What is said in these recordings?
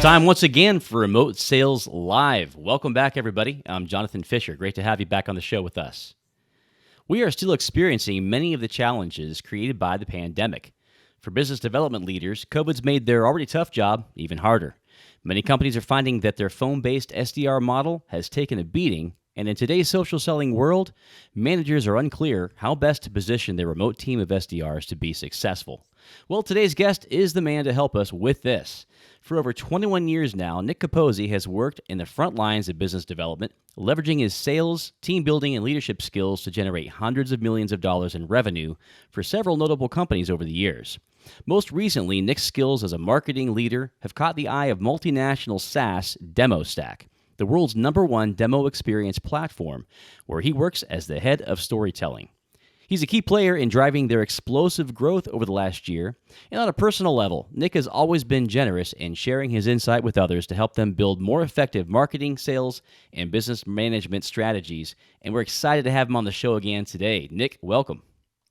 time once again for Remote Sales Live. Welcome back, everybody. I'm Jonathan Fisher. Great to have you back on the show with us. We are still experiencing many of the challenges created by the pandemic. For business development leaders, COVID's made their already tough job even harder. Many companies are finding that their phone-based SDR model has taken a beating, and in today's social selling world, managers are unclear how best to position their remote team of SDRs to be successful. Well, today's guest is the man to help us with this. For over 21 years now, Nick Capozzi has worked in the front lines of business development, leveraging his sales, team building, and leadership skills to generate hundreds of millions of dollars in revenue for several notable companies over the years. Most recently, Nick's skills as a marketing leader have caught the eye of multinational SaaS DemoStack, the world's #1 demo experience platform, where he works as the head of storytelling. He's a key player in driving their explosive growth over the last year, and on a personal level, Nick has always been generous in sharing his insight with others to help them build more effective marketing, sales, and business management strategies, and we're excited to have him on the show again today. Nick, welcome.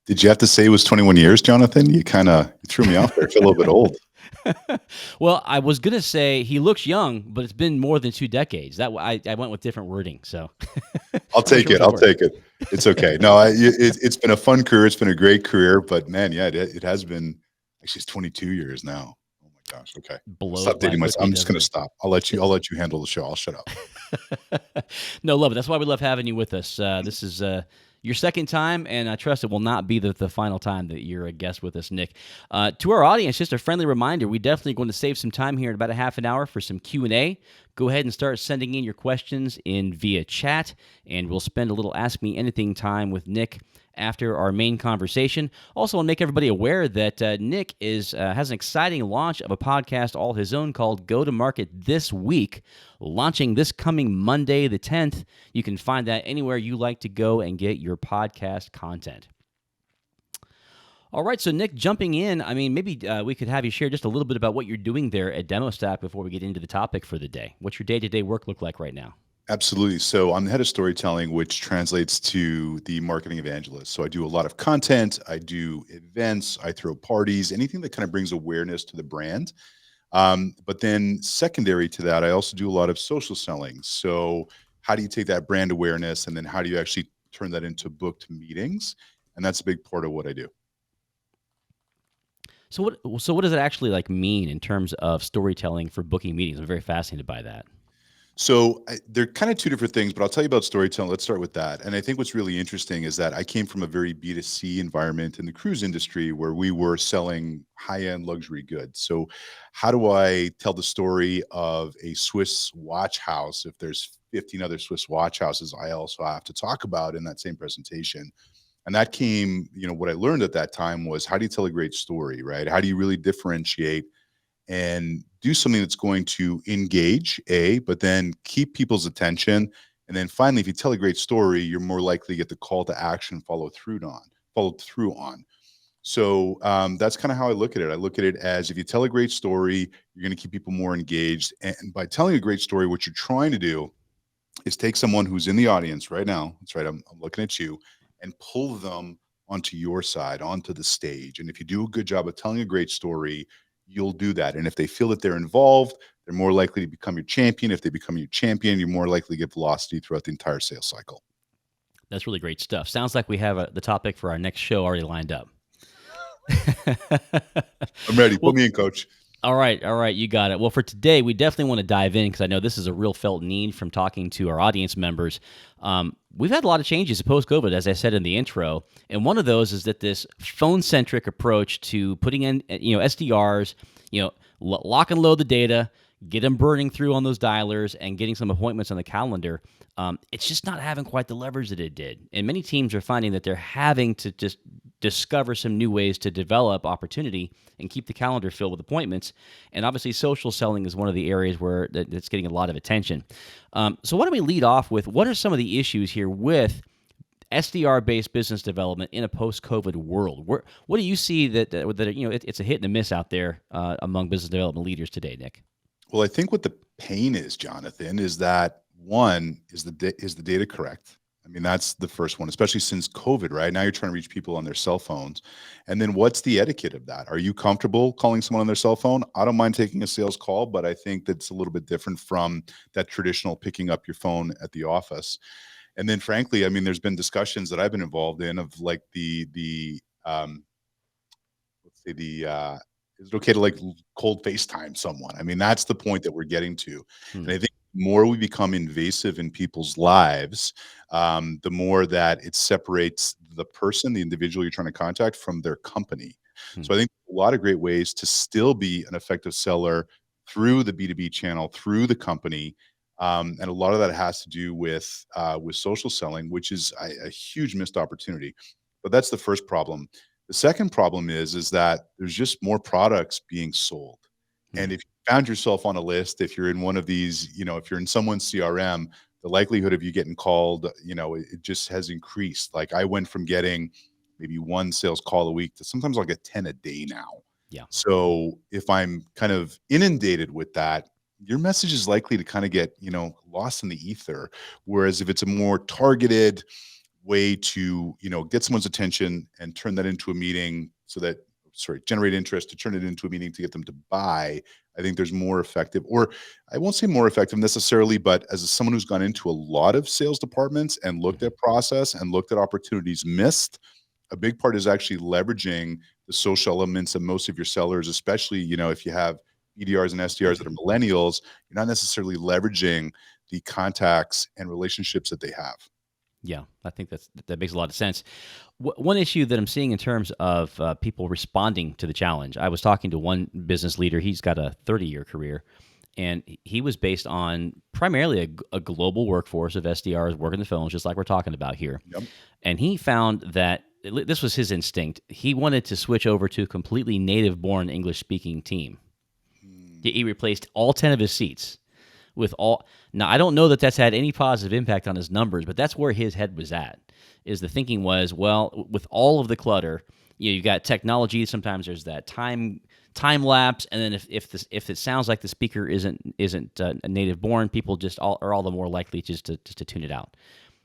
Did you have to say it was 21 years, Jonathan? You threw me off there. I feel a little bit old. Well, I was going to say he looks young, but it's been more than 2 decades. I went with different wording, so. I'll take it. It's okay. No, it's been a fun career. It's been a great career, but man, yeah, it has been. Actually, it's 22 years now. Oh my gosh. Okay. Stop dating myself. I'm just going to stop. I'll let you handle the show. I'll shut up. No, love it. That's why we love having you with us. This is your second time, and I trust it will not be the final time that you're a guest with us, Nick. To our audience, just a friendly reminder, we definitely going to save some time here in about a half an hour for some Q&A. Go ahead and start sending in your questions via chat, and we'll spend a little Ask Me Anything time with Nick after our main conversation. Also, I'll make everybody aware that Nick has an exciting launch of a podcast all his own called Go to Market This Week, launching this coming Monday the 10th. You can find that anywhere you like to go and get your podcast content. All right, so Nick, jumping in, I mean, maybe we could have you share just a little bit about what you're doing there at DemoStack before we get into the topic for the day. What's your day-to-day work look like right now? Absolutely. So I'm the head of storytelling, which translates to the marketing evangelist. So I do a lot of content, I do events, I throw parties, anything that kind of brings awareness to the brand. But then secondary to that, I also do a lot of social selling. So how do you take that brand awareness and then how do you actually turn that into booked meetings? And that's a big part of what I do. So what does it actually mean in terms of storytelling for booking meetings? I'm very fascinated by that. So they're kind of two different things, but I'll tell you about storytelling. Let's start with that. And I think what's really interesting is that I came from a very B2C environment in the cruise industry where we were selling high-end luxury goods. So how do I tell the story of a Swiss watch house if there's 15 other Swiss watch houses I also have to talk about in that same presentation? And that came, what I learned at that time was how do you tell a great story, right? How do you really differentiate and do something that's going to engage, but then keep people's attention. And then finally, if you tell a great story, you're more likely to get the call to action followed through on. So that's kind of how I look at it. I look at it as if you tell a great story, you're going to keep people more engaged. And by telling a great story, what you're trying to do is take someone who's in the audience right now. That's right. I'm looking at you and pull them onto your side, onto the stage. And if you do a good job of telling a great story, you'll do that. And if they feel that they're involved, they're more likely to become your champion. If they become your champion, you're more likely to get velocity throughout the entire sales cycle. That's really great stuff. Sounds like we have the topic for our next show already lined up. I'm ready. Put me in, coach. All right. You got it. Well, for today, we definitely want to dive in because I know this is a real felt need from talking to our audience members. We've had a lot of changes post-COVID, as I said in the intro, and one of those is that this phone-centric approach to putting in, SDRs, lock and load the data, get them burning through on those dialers, and getting some appointments on the calendar. It's just not having quite the leverage that it did. And many teams are finding that they're having to just discover some new ways to develop opportunity and keep the calendar filled with appointments. And obviously, social selling is one of the areas where that's getting a lot of attention. So why don't we lead off with what are some of the issues here with SDR-based business development in a post-COVID world? What do you see that it's a hit and a miss out there among business development leaders today, Nick? Well, I think what the pain is, Jonathan, is that one is the data correct? I mean, that's the first one, especially since COVID, right? Now you're trying to reach people on their cell phones. And then what's the etiquette of that? Are you comfortable calling someone on their cell phone? I don't mind taking a sales call, but I think that's a little bit different from that traditional picking up your phone at the office. And then frankly, I mean, there's been discussions that I've been involved in of like let's say is it okay to like cold FaceTime someone? I mean, that's the point that we're getting to. Hmm. And I think the more we become invasive in people's lives, the more that it separates the person, the individual you're trying to contact from their company. Hmm. So I think a lot of great ways to still be an effective seller through the B2B channel, through the company. And a lot of that has to do with social selling, which is a huge missed opportunity. But that's the first problem. The second problem is that there's just more products being sold. Hmm. And if you found yourself on a list, if you're in one of these, if you're in someone's CRM, the likelihood of you getting called, it just has increased. Like I went from getting maybe one sales call a week to sometimes I'll get 10 a day now. Yeah. So if I'm kind of inundated with that, your message is likely to kind of get, lost in the ether. Whereas if it's a more targeted, way to get someone's attention and turn that into a meeting so that generate interest to turn it into a meeting to get them to buy. I think there's more effective, or I won't say more effective necessarily, but as someone who's gone into a lot of sales departments and looked Hmm. at process and looked at opportunities missed, a big part is actually leveraging the social elements of most of your sellers, especially if you have BDRs and SDRs that are millennials. You're not necessarily leveraging the contacts and relationships that they have. Yeah, I think that makes a lot of sense. One issue that I'm seeing in terms of people responding to the challenge, I was talking to one business leader. He's got a 30-year career, and he was based on primarily a global workforce of SDRs working the phones, just like we're talking about here. Yep. And he found that this was his instinct. He wanted to switch over to a completely native-born English-speaking team. Mm. He replaced all 10 of his seats with all. Now, I don't know that that's had any positive impact on his numbers, but that's where his head was at. Is the thinking was, well, with all of the clutter, you've got technology. Sometimes there's that time lapse, and then if it sounds like the speaker isn't a native born, people are all the more likely just to tune it out.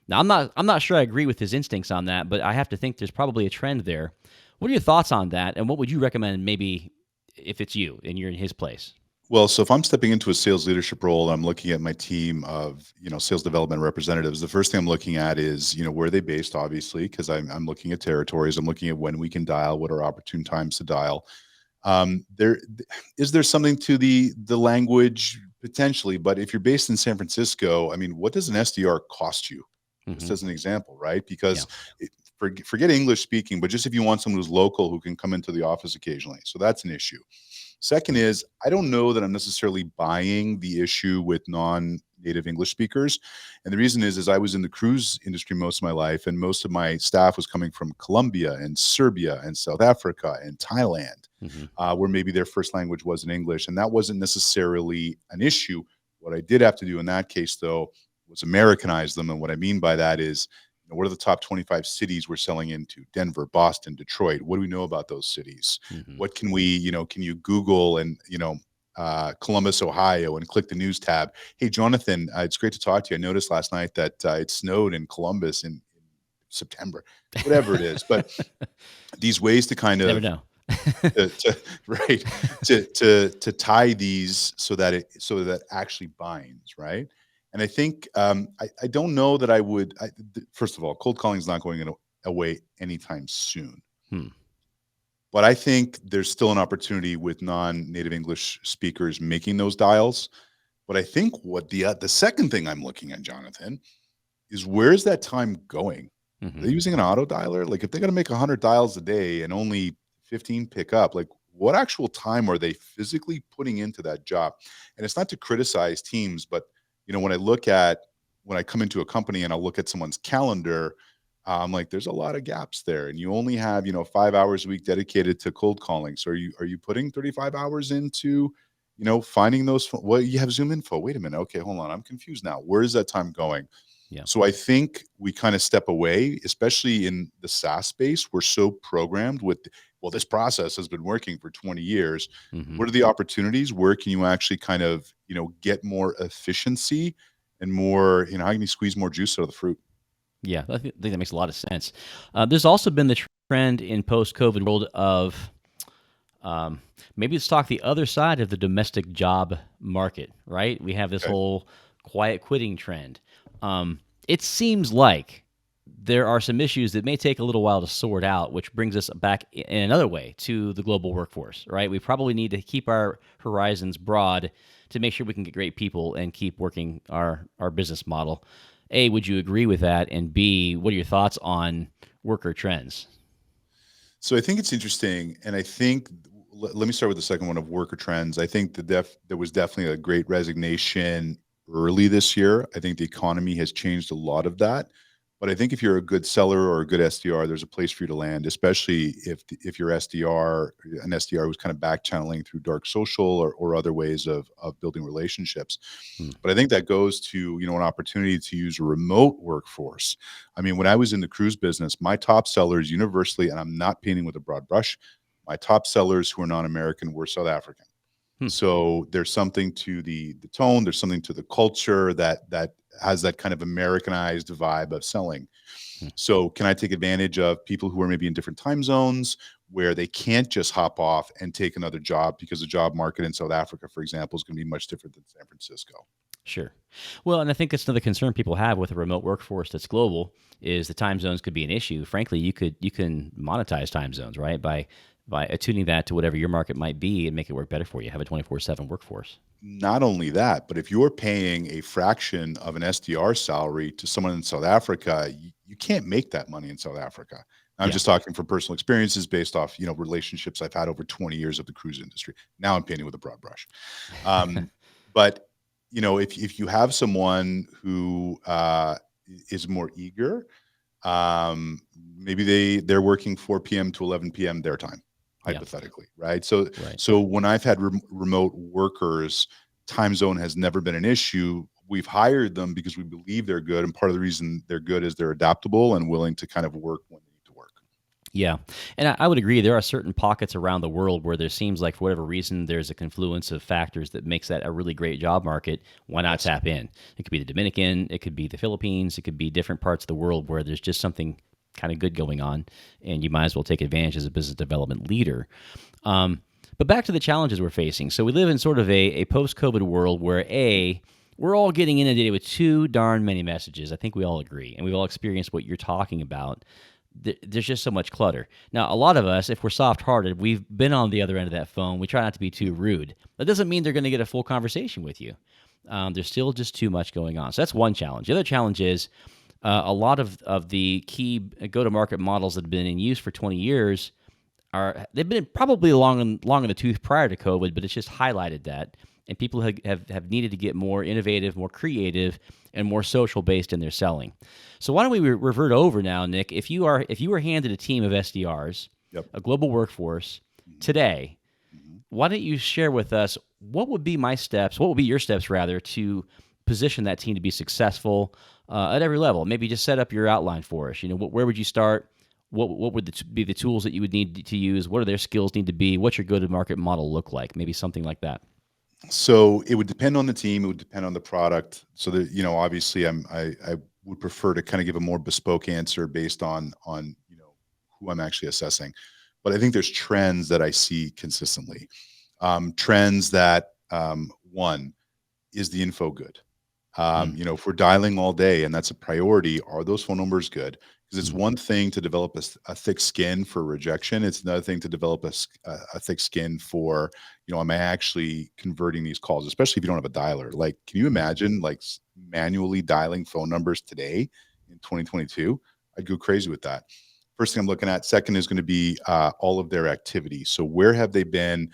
Now, I'm not sure I agree with his instincts on that, but I have to think there's probably a trend there. What are your thoughts on that, and what would you recommend maybe if it's you and you're in his place? Well, so if I'm stepping into a sales leadership role, I'm looking at my team of, sales development representatives. The first thing I'm looking at is, where are they based, obviously, because I'm looking at territories. I'm looking at when we can dial, what are opportune times to dial. There is there something to the language potentially, but if you're based in San Francisco, I mean, what does an SDR cost you? Just Hmm. as an example, right? Yeah. Because forget English speaking, but just if you want someone who's local who can come into the office occasionally, so that's an issue. Second is, I don't know that I'm necessarily buying the issue with non-native English speakers. And the reason is I was in the cruise industry most of my life, and most of my staff was coming from Colombia and Serbia and South Africa and Thailand, Hmm. where maybe their first language wasn't English. And that wasn't necessarily an issue. What I did have to do in that case, though, was Americanize them. And what I mean by that is, what are the top 25 cities we're selling into? Denver, Boston, Detroit. What do we know about those cities? Hmm. What can can you Google and, Columbus, Ohio, and click the news tab? Hey, Jonathan, it's great to talk to you. I noticed last night that it snowed in Columbus in September, whatever it is. But these ways to kind Never of know. right to tie these so that actually binds, right. And I think I don't know that I would first of all, cold calling is not going away anytime soon, Hmm. but I think there's still an opportunity with non-native English speakers making those dials. But I think what the second thing I'm looking at, Jonathan, is where's that time going? Are Hmm. they using an auto dialer? Like if they got to make 100 dials a day and only 15 pick up, like what actual time are they physically putting into that job? And it's not to criticize teams, but when I come into a company and I'll look at someone's calendar, I'm like, there's a lot of gaps there, and you only have 5 hours a week dedicated to cold calling. So are you putting 35 hours into finding those? Well, you have Zoom info. Wait a minute. Okay, hold on. I'm confused now. Where is that time going? Yeah. So I think we kind of step away, especially in the SaaS space. We're so programmed with, well, this process has been working for 20 years. Hmm. What are the opportunities? Where can you actually kind of, get more efficiency and more, how can you squeeze more juice out of the fruit? Yeah, I think that makes a lot of sense. There's also been the trend in post-COVID world of um, maybe let's talk the other side of the domestic job market, right? We have this Okay. whole quiet quitting trend. It seems like there are some issues that may take a little while to sort out, which brings us back in another way to the global workforce, right? We probably need to keep our horizons broad to make sure we can get great people and keep working our business model. A, would you agree with that? And B, what are your thoughts on worker trends? So I think it's interesting, and I think let me start with the second one of worker trends. I think there was definitely a great resignation early this year. I think the economy has changed a lot of that. But I think if you're a good seller or a good SDR, there's a place for you to land, especially if your SDR who's kind of back channeling through dark social or other ways of building relationships. Hmm. But I think that goes to, an opportunity to use a remote workforce. I mean, when I was in the cruise business, my top sellers universally, and I'm not painting with a broad brush, my top sellers who are non-American were South African. Hmm. So there's something to the tone, there's something to the culture that has that kind of Americanized vibe of selling. Hmm. So can I take advantage of people who are maybe in different time zones where they can't just hop off and take another job because the job market in South Africa, for example, is going to be much different than San Francisco? Sure. Well, and I think that's another concern people have with a remote workforce that's global is the time zones could be an issue. Frankly, you can monetize time zones, right? By attuning that to whatever your market might be and make it work better for you. Have a 24/7 workforce. Not only that, but if you're paying a fraction of an SDR salary to someone in South Africa, you can't make that money in South Africa. I'm Yeah. just talking from personal experiences based off, relationships I've had over 20 years of the cruise industry. Now I'm painting with a broad brush. Um, but if you have someone who is more eager, um, maybe they're working 4 p.m. to 11 p.m. their time, Yeah. hypothetically, right? So Right. so when I've had remote workers, time zone has never been an issue. We've hired them because we believe they're good, and part of the reason they're good is they're adaptable and willing to kind of work when they need to work. Yeah. And I would agree. There are certain pockets around the world where there seems like, for whatever reason, there's a confluence of factors that makes that a really great job market. Why not Yes. tap in? It could be the Dominican, it could be the Philippines, it could be different parts of the world where there's just something kind of good going on, and you might as well take advantage as a business development leader. Um, but back to the challenges we're facing. So we live in sort of a post COVID world where, we're all getting inundated with too darn many messages. I think we all agree. And we've all experienced what you're talking about. There's just so much clutter. Now, a lot of us, if we're soft hearted, we've been on the other end of that phone. We try not to be too rude. That doesn't mean they're going to get a full conversation with you. There's still just too much going on. So that's one challenge. The other challenge is a lot of the key go to market models that have been in use for 20 years they've been probably long in the tooth prior to COVID, but it's just highlighted that, and people have needed to get more innovative, more creative, and more social based in their selling. So why don't we revert over now, Nick? If you were handed a team of SDRs, Yep. a global workforce Mhm. today, Mhm. why don't you share with us what would be my steps? What would be your steps rather to position that team to be successful at every level? Maybe just set up your outline for us. Where would you start? What would be the tools that you would need to use? What do their skills need to be? What's your go to market model look like? Maybe something like that. So it would depend on the team. It would depend on the product. So that obviously, I would prefer to kind of give a more bespoke answer based on who I'm actually assessing. But I think there's trends that I see consistently. Trends that one is the info good. Mm, If we're dialing all day and that's a priority, are those phone numbers good? Because it's mm, one thing to develop a thick skin for rejection. It's another thing to develop a thick skin for, am I actually converting these calls, especially if you don't have a dialer? Like, can you mm. imagine like manually dialing phone numbers today in 2022? I'd go crazy with that. First thing I'm looking at. Second is going to be all of their activity. So where have they been?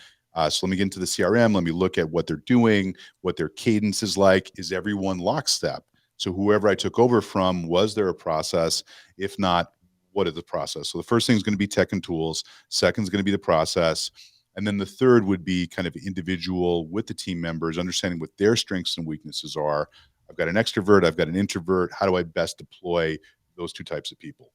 So let me get into the CRM. Let me look at what they're doing, what their cadence is like. Is everyone lockstep? So whoever I took over from, was there a process? If not, what is the process? So the first thing is going to be tech and tools. Second is going to be the process. And then the third would be kind of individual with the team members, understanding what their strengths and weaknesses are. I've got an extrovert, I've got an introvert. How do I best deploy those two types of people?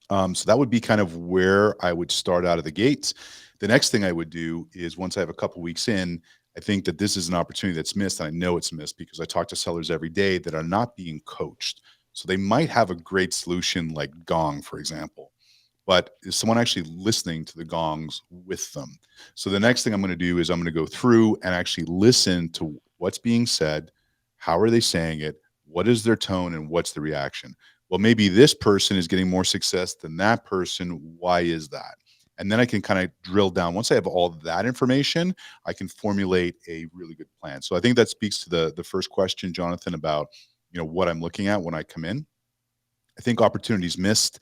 So that would be kind of where I would start out of the gates. The next thing I would do is, once I have a couple weeks in, I think that this is an opportunity that's missed. And I know it's missed because I talk to sellers every day that are not being coached. So they might have a great solution like Gong, for example, but is someone actually listening to the gongs with them? So the next thing I'm going to do is I'm going to go through and actually listen to what's being said. How are they saying it? What is their tone and what's the reaction? Well, maybe this person is getting more success than that person. Why is that? And then I can kind of drill down. Once I have all that information, I can formulate a really good plan. So I think that speaks to the first question, Jonathan, about what I'm looking at when I come in. I think opportunities missed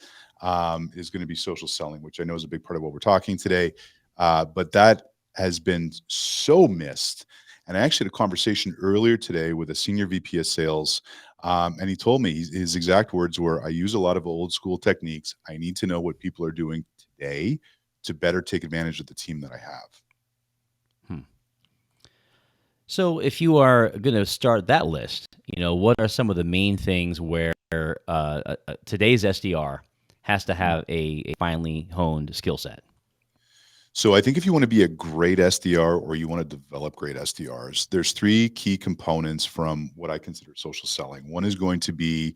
is going to be social selling, which I know is a big part of what we're talking today. But that has been so missed. And I actually had a conversation earlier today with a senior VP of sales. And he told me his exact words were, I use a lot of old school techniques. I need to know what people are doing today to better take advantage of the team that I have. So if you are going to start that list, what are some of the main things where today's SDR has to have a finely honed skill set? So I think if you want to be a great SDR or you want to develop great SDRs, there's three key components from what I consider social selling. One is going to be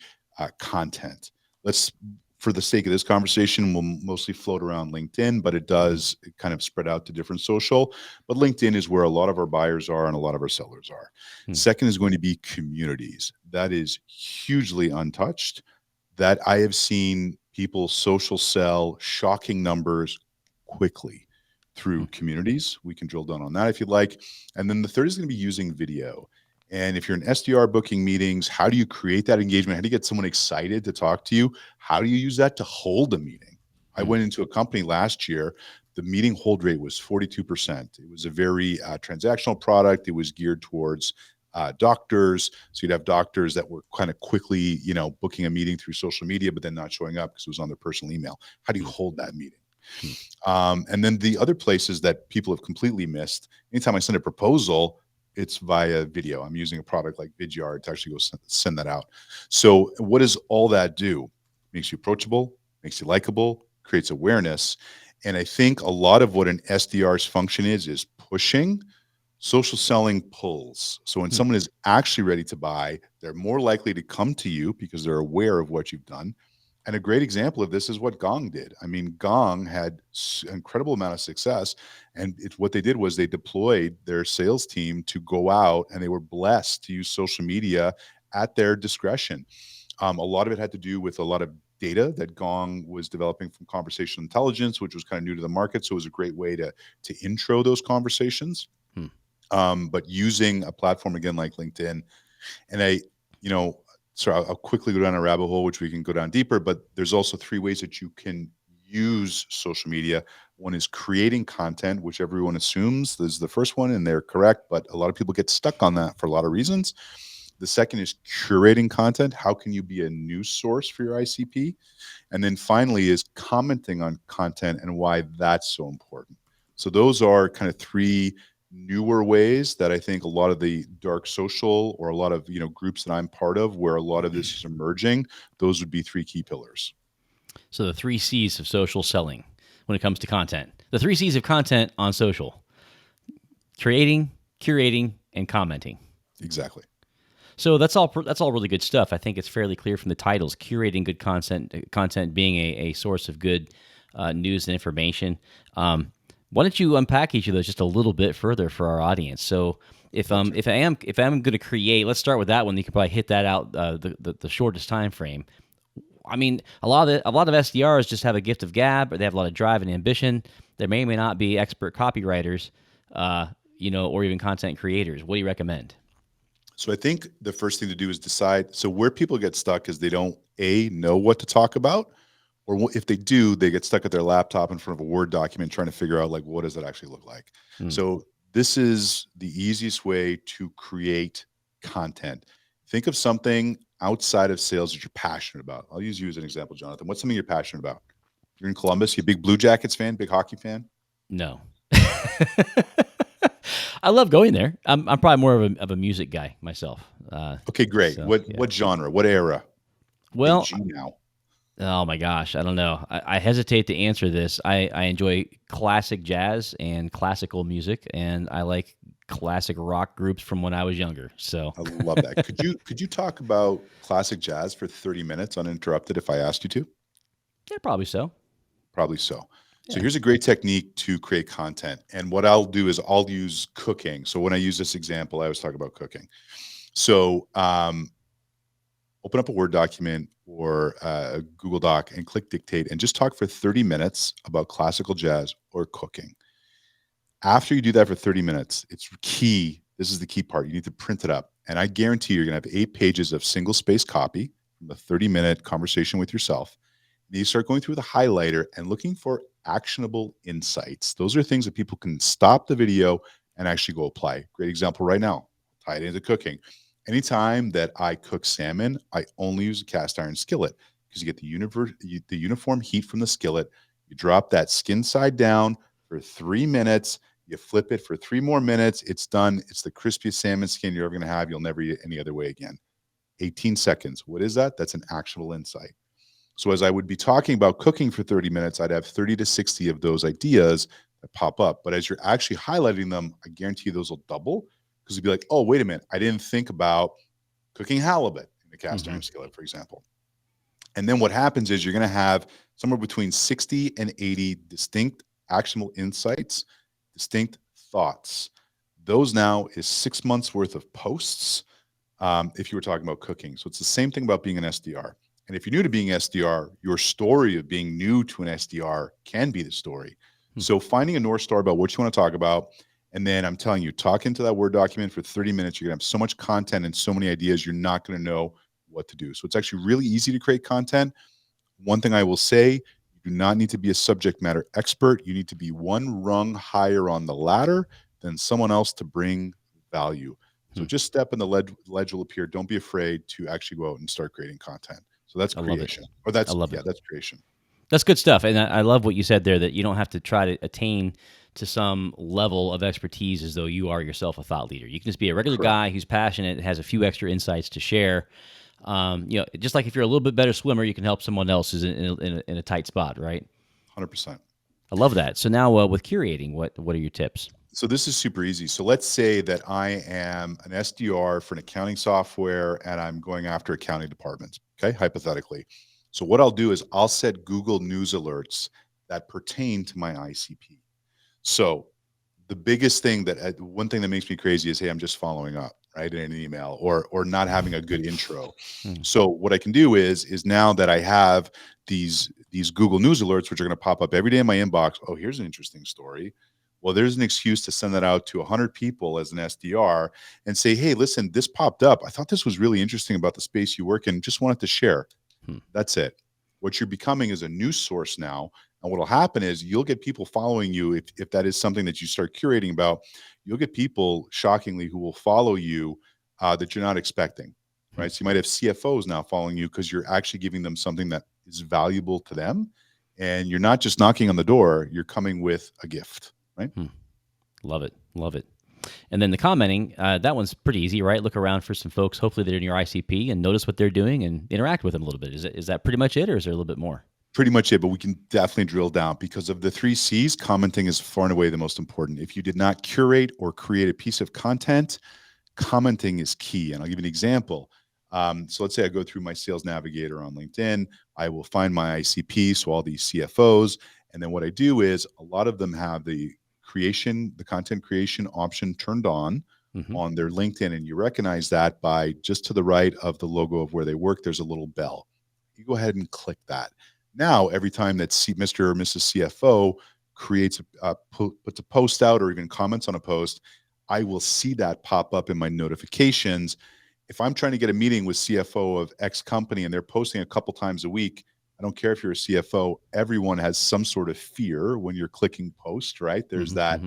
content. For the sake of this conversation, we'll mostly float around LinkedIn, but it kind of spread out to different social. But LinkedIn is where a lot of our buyers are and a lot of our sellers are. Second is going to be communities. That is hugely untouched. That I have seen people social sell shocking numbers quickly through communities. We can drill down on that if you'd like. And then the third is going to be using video. And if you're an SDR booking meetings, how do you create that engagement? How do you get someone excited to talk to you? How do you use that to hold a meeting? I went into a company last year. The meeting hold rate was 42%. It was a very transactional product. It was geared towards doctors. So you'd have doctors that were kind of quickly, booking a meeting through social media, but then not showing up because it was on their personal email. How do you hold that meeting? And then the other places that people have completely missed, anytime I send a proposal, it's via video. I'm using a product like Vidyard to actually go send that out. So what does all that do? Makes you approachable, makes you likable, creates awareness. And I think a lot of what an SDR's function is pushing. Social selling pulls. So when someone is actually ready to buy, they're more likely to come to you because they're aware of what you've done. And a great example of this is what Gong did. I mean, Gong had an incredible amount of success. And what they did was they deployed their sales team to go out, and they were blessed to use social media at their discretion. A lot of it had to do with a lot of data that Gong was developing from conversational intelligence, which was kind of new to the market. So it was a great way to intro those conversations. But using a platform again like LinkedIn, and so I'll quickly go down a rabbit hole, which we can go down deeper, but there's also three ways that you can use social media. One is creating content, which everyone assumes is the first one, and they're correct, but a lot of people get stuck on that for a lot of reasons. The second is curating content. How can you be a news source for your ICP? And then finally is commenting on content and why that's so important. So those are kind of three newer ways that I think a lot of the dark social or a lot of groups that I'm part of where a lot of this is emerging, those would be three key pillars. So the 3 C's of social selling when it comes to content. The 3 C's of content on social: creating, curating, and commenting. Exactly. So that's all really good stuff. I think it's fairly clear from the titles: curating good content being a source of good news and information. Why don't you unpack each of those just a little bit further for our audience? So if I am going to create, let's start with that one. You can probably hit that out the shortest time frame. I mean, a lot of SDRs just have a gift of gab, or they have a lot of drive and ambition. They may or may not be expert copywriters, or even content creators. What do you recommend? So I think the first thing to do is decide. So where people get stuck is they don't know what to talk about. Or if they do, they get stuck at their laptop in front of a Word document trying to figure out, like, what does that actually look like? So this is the easiest way to create content. Think of something outside of sales that you're passionate about. I'll use you as an example, Jonathan. What's something you're passionate about? You're in Columbus. You a big Blue Jackets fan, big hockey fan? No. I love going there. I'm probably more of a music guy myself. Okay, great. So, what genre? What era? Well, AG now. oh my gosh, I don't know. I hesitate to answer this. I enjoy classic jazz and classical music, and I like classic rock groups from when I was younger. So I love that. Could you talk about classic jazz for 30 minutes uninterrupted if I asked you to? yeah, probably so. Probably so. So Yeah. here's a great technique to create content. And what I'll do is I'll use cooking. So when I use this example, I always talk about cooking. So open up a Word document or a Google Doc and click dictate and just talk for 30 minutes about classical jazz or cooking. After you do that for 30 minutes, it's key. This is the key part. You need to print it up. And I guarantee you're going to have 8 pages of single space copy from the 30-minute conversation with yourself. And you start going through the highlighter and looking for actionable insights. Those are things that people can stop the video and actually go apply. Great example right now, tie it into cooking. Anytime that I cook salmon, I only use a cast iron skillet because you get the uniform heat from the skillet. You drop that skin side down for 3 minutes. You flip it for 3 more minutes. It's done. It's the crispiest salmon skin you're ever going to have. You'll never eat it any other way again. 18 seconds. What is that? That's an actionable insight. So as I would be talking about cooking for 30 minutes, I'd have 30 to 60 of those ideas that pop up. But as you're actually highlighting them, I guarantee you those will double because you'll be like, oh, wait a minute. I didn't think about cooking halibut in the cast iron skillet, for example. And then what happens is you're going to have somewhere between 60 and 80 distinct actionable insights, distinct thoughts. Those now is 6 months worth of posts if you were talking about cooking. So it's the same thing about being an SDR. And if you're new to being SDR, your story of being new to an SDR can be the story. So finding a North Star about what you want to talk about. And then I'm telling you, talk into that Word document for 30 minutes. You're going to have so much content and so many ideas, you're not going to know what to do. So it's actually really easy to create content. One thing I will say, you do not need to be a subject matter expert. You need to be one rung higher on the ladder than someone else to bring value. So just step and the ledge will appear. Don't be afraid to actually go out and start creating content. So that's I love it. creation. Or I love it. that's creation. That's good stuff. And I love what you said there, that you don't have to try to attain to some level of expertise as though you are yourself a thought leader. You can just be a regular Correct. guy who's passionate, has a few extra insights to share. Just like if you're a little bit better swimmer, you can help someone else who's in a tight spot, right? 100%. I love that. So now with curating, what are your tips? So this is super easy. So let's say that I am an SDR for an accounting software and I'm going after accounting departments, okay, hypothetically. So what I'll do is I'll set Google News alerts that pertain to my ICP. So the biggest thing one thing that makes me crazy is, hey, I'm just following up, right, in an email or not having a good intro. So what I can do is now that I have these Google News alerts, which are going to pop up every day in my inbox. Oh, here's an interesting story. Well, there's an excuse to send that out to 100 people as an SDR and say, hey, listen, this popped up. I thought this was really interesting about the space you work in. Just wanted to share. That's it. What you're becoming is a news source now. And what will happen is you'll get people following you. If that is something that you start curating about, you'll get people shockingly who will follow you that you're not expecting, right? So you might have CFOs now following you because you're actually giving them something that is valuable to them. And you're not just knocking on the door, you're coming with a gift. Right? Love it. Love it. And then the commenting, that one's pretty easy, right? Look around for some folks, hopefully they're in your ICP, and notice what they're doing and interact with them a little bit. Is that pretty much it, or is there a little bit more? Pretty much it, but we can definitely drill down because of the 3 C's, commenting is far and away the most important. If you did not curate or create a piece of content, commenting is key. And I'll give you an example. So let's say I go through my sales navigator on LinkedIn. I will find my ICP, so all these CFOs. And then what I do is a lot of them have the content creation option turned on their LinkedIn. And you recognize that by just to the right of the logo of where they work, there's a little bell. You go ahead and click that. Now, every time that Mr. or Mrs. CFO puts a post out or even comments on a post, I will see that pop up in my notifications. If I'm trying to get a meeting with CFO of X company and they're posting a couple times a week, I don't care if you're a CFO, everyone has some sort of fear when you're clicking post, right? There's that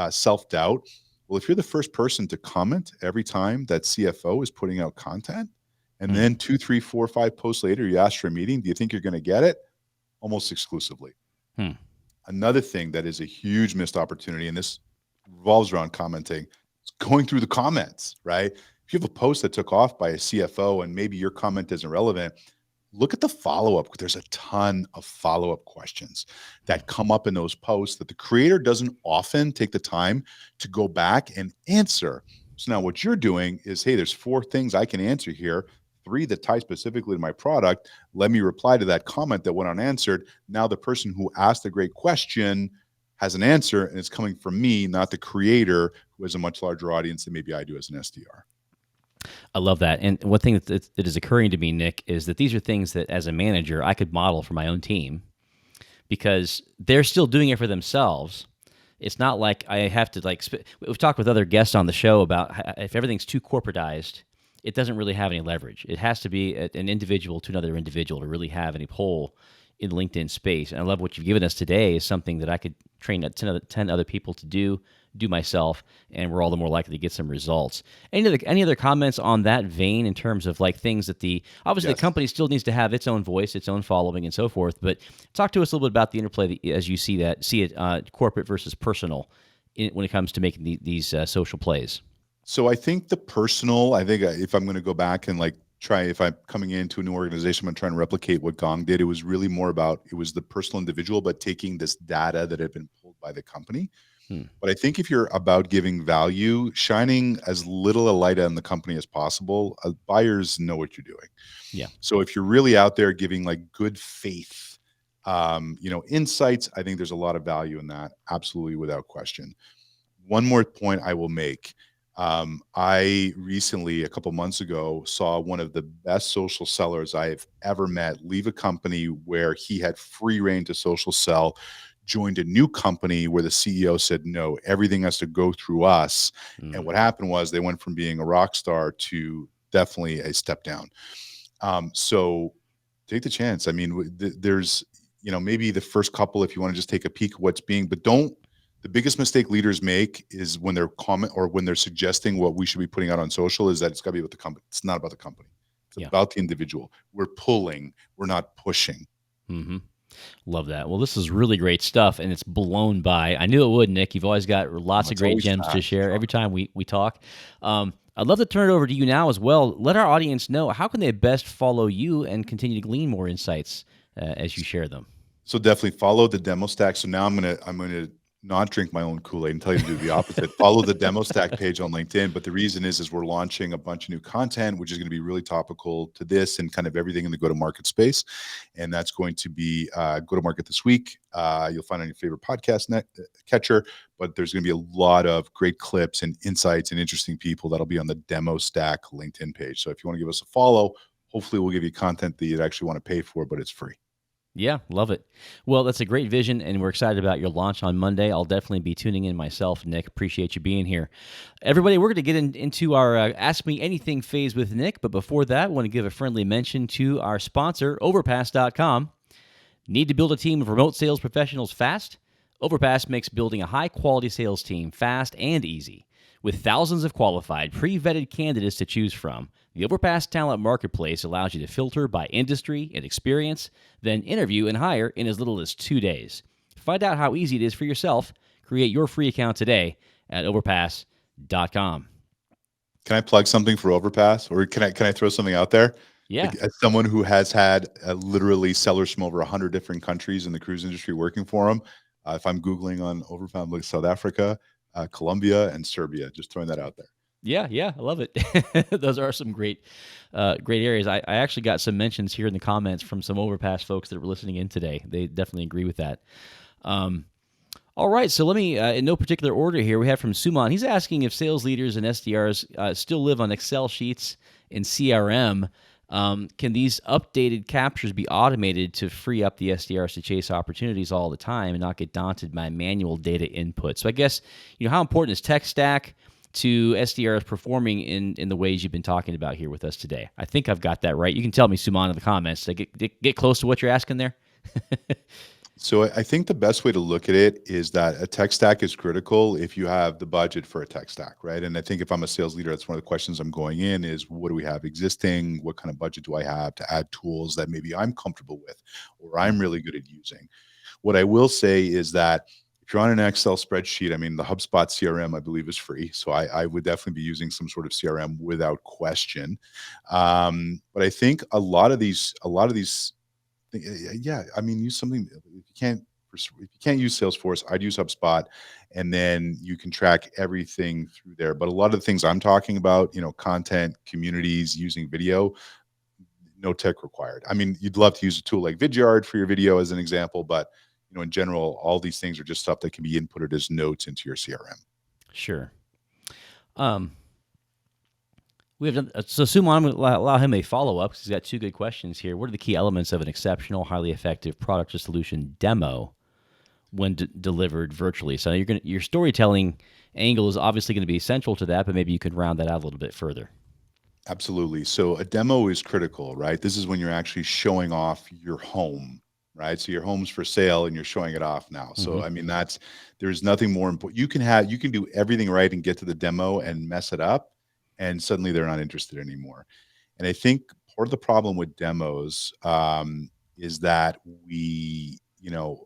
self-doubt. Well, if you're the first person to comment every time that CFO is putting out content, and then 2, 3, 4, 5 posts later, you ask for a meeting, do you think you're going to get it? Almost exclusively. Another thing that is a huge missed opportunity, and this revolves around commenting, is going through the comments, right? If you have a post that took off by a CFO and maybe your comment isn't relevant, look at the follow-up. There's a ton of follow-up questions that come up in those posts that the creator doesn't often take the time to go back and answer. So now what you're doing is, hey, there's 4 things I can answer here, 3 that tie specifically to my product. Let me reply to that comment that went unanswered. Now the person who asked a great question has an answer, and it's coming from me, not the creator who has a much larger audience than maybe I do as an SDR. I love that. And one thing that is occurring to me, Nick, is that these are things that as a manager, I could model for my own team because they're still doing it for themselves. It's not like I have to we've talked with other guests on the show about if everything's too corporatized, it doesn't really have any leverage. It has to be an individual to another individual to really have any pull in LinkedIn space. And I love what you've given us today is something that I could train 10 other people to do myself, and we're all the more likely to get some results. Any other comments on that vein in terms of like things that obviously the Yes. company still needs to have its own voice, its own following, and so forth. But talk to us a little bit about the interplay as you see it corporate versus personal when it comes to making these social plays. So I think the personal, I think if I'm going to go back and like try, if I'm coming into a new organization, I'm going to try and replicate what Gong did. It was really more about, it was the personal individual, but taking this data that had been pulled by the company. But I think if you're about giving value, shining as little a light on the company as possible, buyers know what you're doing. Yeah. So if you're really out there giving like good faith, insights, I think there's a lot of value in that. Absolutely, without question. One more point I will make. I recently, a couple months ago, saw one of the best social sellers I've ever met leave a company where he had free reign to social sell, joined a new company where the CEO said, no, everything has to go through us. And what happened was they went from being a rock star to definitely a step down. So take the chance. I mean, there's, maybe the first couple, if you want to just take a peek at what's being, but don't, the biggest mistake leaders make is when they're comment or when they're suggesting what we should be putting out on social is that it's got to be about the company. It's not about the company. It's Yeah. about the individual. We're pulling, we're not pushing. Mm-hmm. Love that. Well, this is really great stuff, and it's blown by. I knew it would, Nick. You've always got lots of It's great always gems to fast, share John. every time we talk. I'd love to turn it over to you now as well. Let our audience know, how can they best follow you and continue to glean more insights as you share them? So definitely follow the demo stack. So now I'm gonna not drink my own Kool-Aid and tell you to do the opposite. Follow the demo stack page on LinkedIn. But the reason is we're launching a bunch of new content, which is going to be really topical to this and kind of everything in the go-to-market space. And that's going to be go-to-market this week. You'll find on your favorite podcast catcher. But there's going to be a lot of great clips and insights and interesting people that'll be on the demo stack LinkedIn page. So if you want to give us a follow, hopefully we'll give you content that you'd actually want to pay for, but it's free. Yeah, love it. Well, that's a great vision, and we're excited about your launch on Monday. I'll definitely be tuning in myself, Nick. Appreciate you being here. Everybody, we're going to get into our Ask Me Anything phase with Nick, but before that, I want to give a friendly mention to our sponsor, Overpass.com. Need to build a team of remote sales professionals fast? Overpass makes building a high-quality sales team fast and easy. With thousands of qualified, pre-vetted candidates to choose from, the Overpass Talent Marketplace allows you to filter by industry and experience, then interview and hire in as little as 2 days. Find out how easy it is for yourself. Create your free account today at overpass.com. Can I plug something for Overpass, or can I throw something out there? Yeah. Like, as someone who has had literally sellers from over 100 different countries in the cruise industry working for them, if I'm Googling on Overpass, like South Africa, Colombia, and Serbia, just throwing that out there. Yeah, I love it. Those are some great areas. I actually got some mentions here in the comments from some Overpass folks that were listening in today. They definitely agree with that. All right, so let me, in no particular order here, we have from Suman. He's asking if sales leaders and SDRs still live on Excel sheets in CRM. Can these updated captures be automated to free up the SDRs to chase opportunities all the time and not get daunted by manual data input? So I guess, how important is tech stack to SDRs performing in the ways you've been talking about here with us today? I think I've got that right. You can tell me, Suman, in the comments. Get close to what you're asking there. So I think the best way to look at it is that a tech stack is critical if you have the budget for a tech stack, right? And I think if I'm a sales leader, that's one of the questions I'm going in is, what do we have existing? What kind of budget do I have to add tools that maybe I'm comfortable with or I'm really good at using? What I will say is that If you're on an Excel spreadsheet, I mean, the HubSpot CRM, I believe, is free. So I would definitely be using some sort of CRM without question. But I think a lot of these, yeah, I mean, use something. If you can't use Salesforce, I'd use HubSpot, and then you can track everything through there. But a lot of the things I'm talking about, content, communities, using video, no tech required. I mean, you'd love to use a tool like Vidyard for your video as an example, but in general, all these things are just stuff that can be inputted as notes into your CRM. Sure. Um, we have so Suman, I'm going to allow him a follow up because he's got two good questions here. What are the key elements of an exceptional, highly effective product or solution demo when delivered virtually? So your storytelling angle is obviously going to be central to that, but maybe you could round that out a little bit further. Absolutely. So a demo is critical, right? This is when you're actually showing off your home, right? So your home's for sale and you're showing it off now. So Mm-hmm. I mean, there's nothing more important. You can do everything right and get to the demo and mess it up, and suddenly they're not interested anymore. And I think part of the problem with demos is that a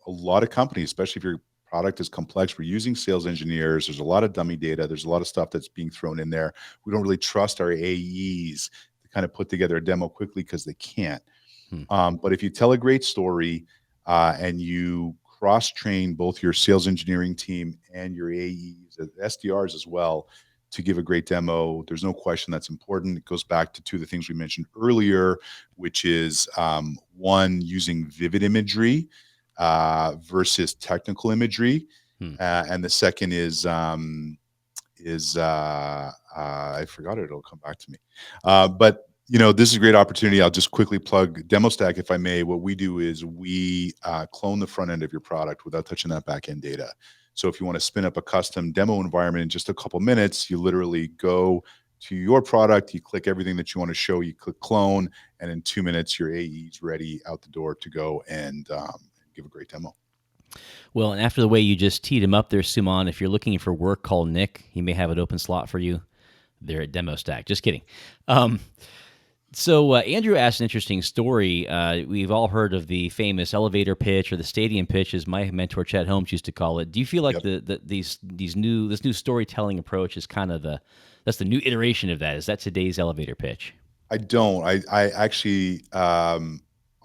lot of companies, especially if your product is complex, we're using sales engineers. There's a lot of dummy data. There's a lot of stuff that's being thrown in there. We don't really trust our AEs to kind of put together a demo quickly because they can't. Hmm. But if you tell a great story and you cross train both your sales engineering team and your AEs, SDRs as well, to give a great demo, there's no question that's important. It goes back to two of the things we mentioned earlier, which is one, using vivid imagery versus technical imagery, Hmm. and the second is I forgot it. It'll come back to me. But this is a great opportunity. I'll just quickly plug DemoStack, if I may. What we do is we clone the front end of your product without touching that back end data. So if you want to spin up a custom demo environment in just a couple minutes, you literally go to your product, you click everything that you want to show, you click clone, and in 2 minutes, your AE is ready out the door to go and give a great demo. Well, and after the way you just teed him up there, Suman, if you're looking for work, call Nick. He may have an open slot for you there at DemoStack. Just kidding. So Andrew asked an interesting story. We've all heard of the famous elevator pitch or the stadium pitch, as my mentor Chet Holmes used to call it. Do you feel like Yep. this new storytelling approach is kind of that's the new iteration of that? Is that today's elevator pitch? I don't. I actually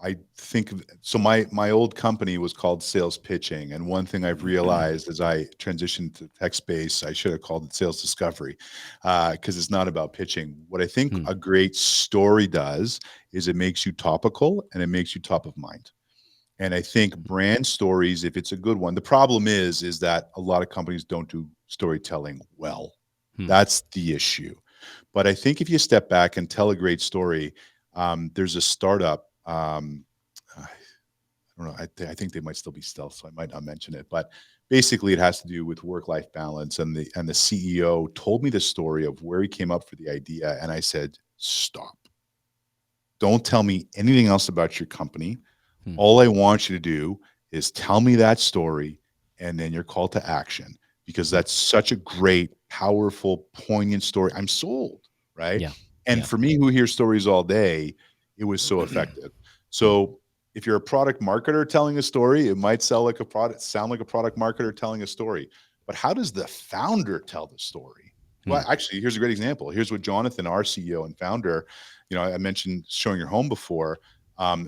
I think so. My old company was called Sales Pitching, and one thing I've realized as I transitioned to tech space, I should have called it Sales Discovery, because it's not about pitching. What I think Hmm. a great story does is it makes you topical and it makes you top of mind. And I think brand stories, if it's a good one, the problem is that a lot of companies don't do storytelling well. Hmm. That's the issue. But I think if you step back and tell a great story, there's a startup. I don't know. I think they might still be stealth, so I might not mention it. But basically, it has to do with work-life balance. And the CEO told me the story of where he came up for the idea, and I said, "Stop! Don't tell me anything else about your company. Hmm. All I want you to do is tell me that story and then your call to action, because Hmm. that's such a great, powerful, poignant story. I'm sold, right?" Yeah. And Yeah. for me, who hears stories all day, it was so effective. Hmm. So if you're a product marketer telling a story, it might sound like a product marketer telling a story. But how does the founder tell the story? Hmm. Well, actually, here's a great example. Here's what Jonathan, our CEO and founder, I mentioned showing your home before.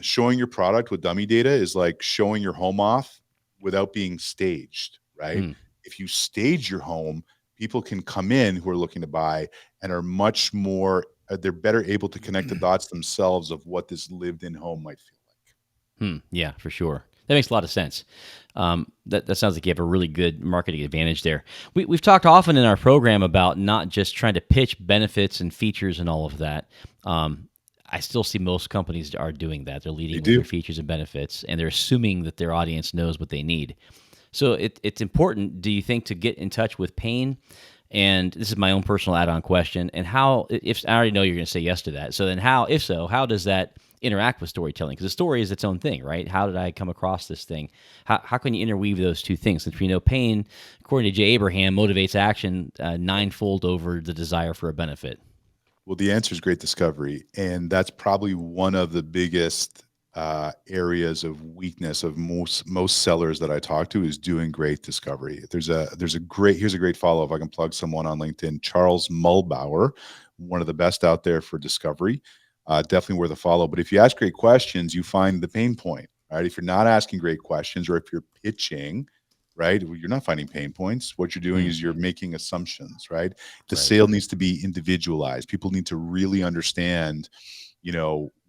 Showing your product with dummy data is like showing your home off without being staged, right? Hmm. If you stage your home, people can come in who are looking to buy and are much more, they're better able to connect the dots themselves of what this lived in home might feel like. Yeah, for sure. That makes a lot of sense. That sounds like you have a really good marketing advantage there. We've talked often in our program about not just trying to pitch benefits and features and all of that. I still see most companies are doing that. They're They leading with their do. features and benefits, and they're assuming that their audience knows what they need. So it's important, do you think, to get in touch with pain? And this is my own personal add-on question. And how, if I already know you're going to say yes to that, so then how, if so, how does that interact with storytelling? Because the story is its own thing, right? How did I come across this thing? How can you interweave those two things? Since we know pain, according to Jay Abraham, motivates action ninefold over the desire for a benefit. Well, the answer is great discovery. And that's probably one of the biggest areas of weakness of most sellers that I talk to is doing great discovery. Here's a great follow if I can plug someone on LinkedIn, Charles Mulbauer, one of the best out there for discovery. Definitely worth a follow. But if you ask great questions, you find the pain point, right? If you're not asking great questions, or if you're pitching, right, you're not finding pain points. What you're doing Mm, is you're making assumptions, right? The right. sale needs to be individualized. People need to really understand,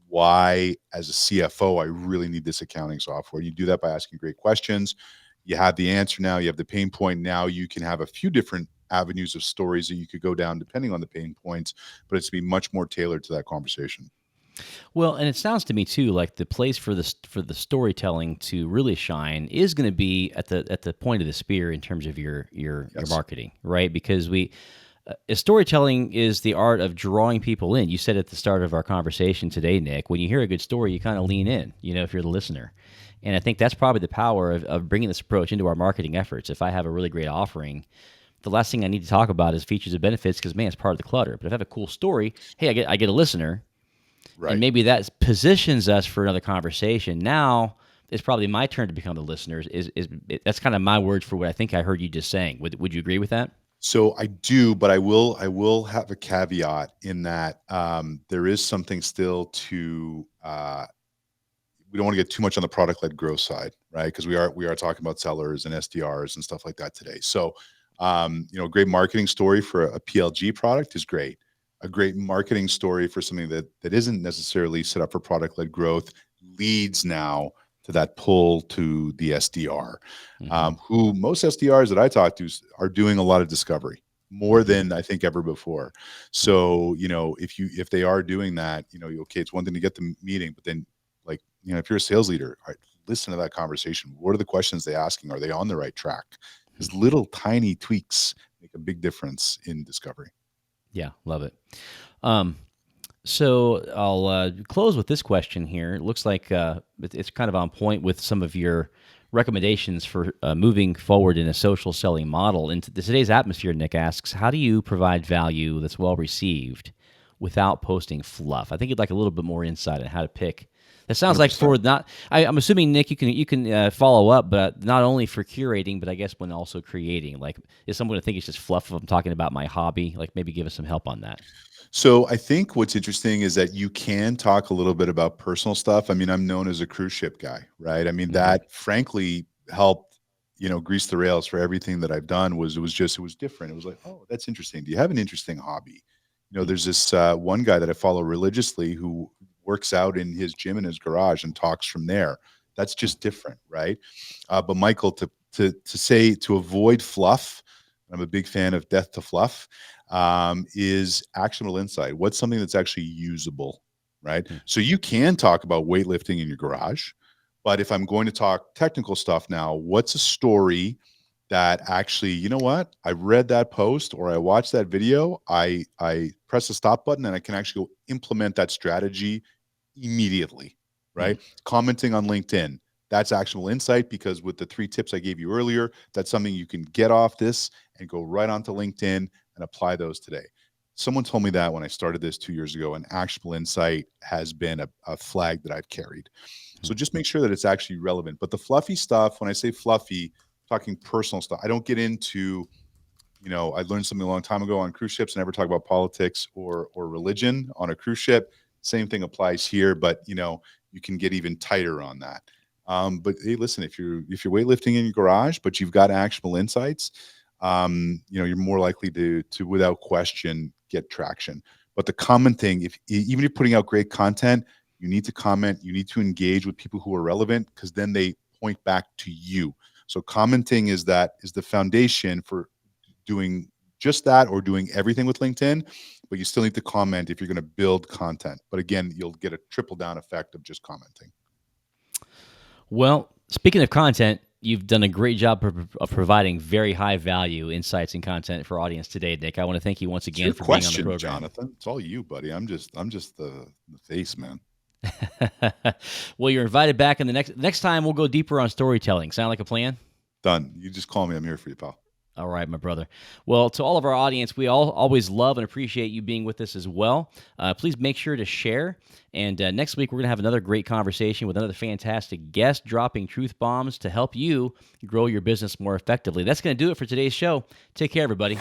why as a CFO, I really need this accounting software. You do that by asking great questions. You have the answer now, you have the pain point. Now you can have a few different avenues of stories that you could go down depending on the pain points, but it's to be much more tailored to that conversation. Well, and it sounds to me too like the place for the storytelling to really shine is going to be at the point of the spear in terms of your Yes. marketing, right? Because storytelling is the art of drawing people in. You said at the start of our conversation today, Nick, when you hear a good story, you kind of lean in, if you're the listener. And I think that's probably the power of bringing this approach into our marketing efforts. If I have a really great offering, the last thing I need to talk about is features and benefits because, man, it's part of the clutter. But if I have a cool story, hey, I get a listener, and Right. maybe that positions us for another conversation. Now it's probably my turn to become the listeners. That's kind of my words for what I think I heard you just saying. Would you agree with that? So I do, but I will have a caveat in that there is something still to we don't want to get too much on the product led growth side, right? Because we are talking about sellers and SDRs and stuff like that today. So, a great marketing story for a PLG product is great. A great marketing story for something that isn't necessarily set up for product led growth leads now to that pull to the SDR, Mm-hmm. who most SDRs that I talk to are doing a lot of discovery more Mm-hmm. than I think ever before. So, if they are doing that, okay, it's one thing to get the meeting, but then, like, if you're a sales leader, all right, listen to that conversation. What are the questions they asking? Are they on the right track? Because little tiny tweaks make a big difference in discovery. Yeah, love it. Um, so I'll close with this question here. It looks like it's kind of on point with some of your recommendations for moving forward in a social selling model. In today's atmosphere, Nick asks, how do you provide value that's well received without posting fluff? I think you'd like a little bit more insight on how to pick. That sounds like 100%. for not. I'm assuming Nick, you can follow up, but not only for curating, but I guess when also creating. Like, is someone going to think it's just fluff if I'm talking about my hobby? Like, maybe give us some help on that. So I think what's interesting is that you can talk a little bit about personal stuff. I mean, I'm known as a cruise ship guy, right? I mean, Mm-hmm. that frankly helped, grease the rails for everything that I've done. It was different. It was like, oh, that's interesting. Do you have an interesting hobby? There's this one guy that I follow religiously who works out in his gym in his garage and talks from there. That's just different, right? But Michael, to avoid fluff, I'm a big fan of death to fluff, is actionable insight. What's something that's actually usable, right? Mm-hmm. So you can talk about weightlifting in your garage, but if I'm going to talk technical stuff now, what's a story that actually, you know what? I read that post or I watched that video. I press the stop button and I can actually go implement that strategy immediately, right? Commenting on LinkedIn. That's actionable insight because with the 3 tips I gave you earlier, that's something you can get off this and go right onto LinkedIn and apply those today. Someone told me that when I started this 2 years ago, and actionable insight has been a flag that I've carried. So just make sure that it's actually relevant. But the fluffy stuff, when I say fluffy, talking personal stuff, I don't get into, I learned something a long time ago on cruise ships. I never talk about politics or religion on a cruise ship. Same thing applies here, but you can get even tighter on that. But hey, listen, if you're weightlifting in your garage, but you've got actionable insights, you're more likely to without question get traction. But the commenting, if even if you're putting out great content, you need to comment, you need to engage with people who are relevant because then they point back to you. So commenting is the foundation for doing just that or doing everything with LinkedIn, but you still need to comment if you're going to build content. But again, you'll get a triple down effect of just commenting. Well, speaking of content, you've done a great job of providing very high value insights and content for our audience today, Nick. I want to thank you once It's again your for being on the question, program. Jonathan. It's all you, buddy. I'm just the face, man. Well, you're invited back in the next time. We'll go deeper on storytelling. Sound like a plan? Done. You just call me. I'm here for you, pal. All right, my brother. Well, to all of our audience, we all always love and appreciate you being with us as well. Please make sure to share. And next week, we're going to have another great conversation with another fantastic guest dropping truth bombs to help you grow your business more effectively. That's going to do it for today's show. Take care, everybody.